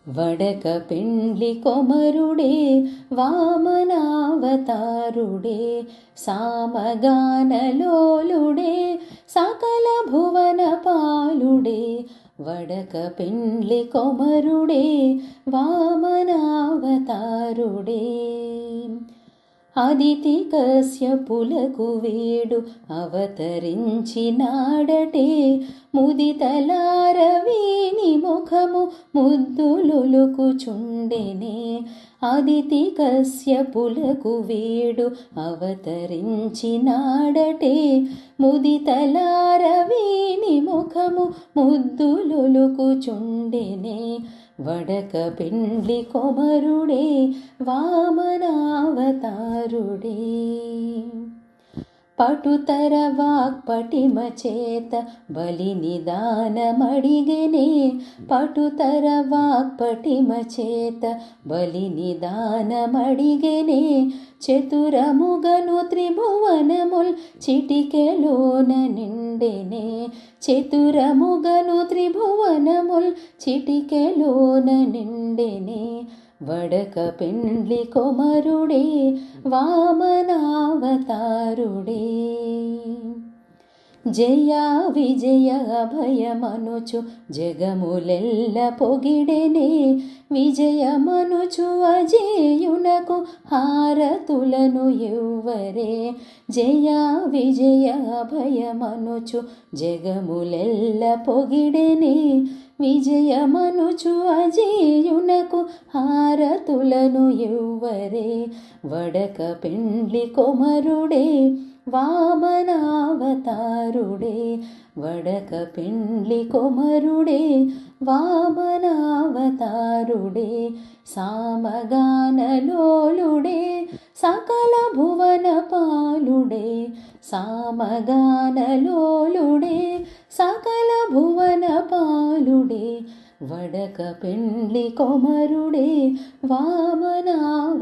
వడక పెండ్లి కొమరుడే వామనావతారుడే సామగానలోలుడే సకల భువన పాలుడే వడక పెండ్లి కొమరుడే వామనావతారుడే అదితి కశ్యపులకు వీడు అవతరించినాడటే ముదితలార వీని ముఖము ముద్దులొలుకుచుండెనే అదితి కశ్యపులకు వీడు అవతరించినాడటే ముదితలార వీని ముఖము ముద్దులొలుకుచుండెనే వడక పెండ్లి కొమరుడే వామనావతారుడే పటుతర వాక్పటిమ చేత బలిని దానమడిగెనే పటుతర వాక్పటిమ చేత బలిని దానమడిగెనే చతురముగను త్రిభువనముల్ చిటికెలోన నిండెనే చతురముగను త్రిభువనముల్ చిటికెలోన నిండెనే వడక పెండ్లి కొమరుడే వామనావతారుడే జయ విజయ అభయమనుచు జగములెల్ల పొగిడెనే విజయమనుచు అజేయునకు హారతులను ఇవ్వరే జయ విజయ అభయమనుచు జగములెల్ల పొగిడెనే విజయమనుచు అజేయునకు హారతులను ఇవ్వరే వడక పెండ్లి కొమరుడే వామనావతారుడే వడక పెండ్లి కొమరుడే వామనావతారుడే సామగానలోలుడే సకల భువన పాలుడే సామగానలోలుడే సకల భువన పాలుడే వడక పెండ్లి కొమరుడే వామనావతారుడే.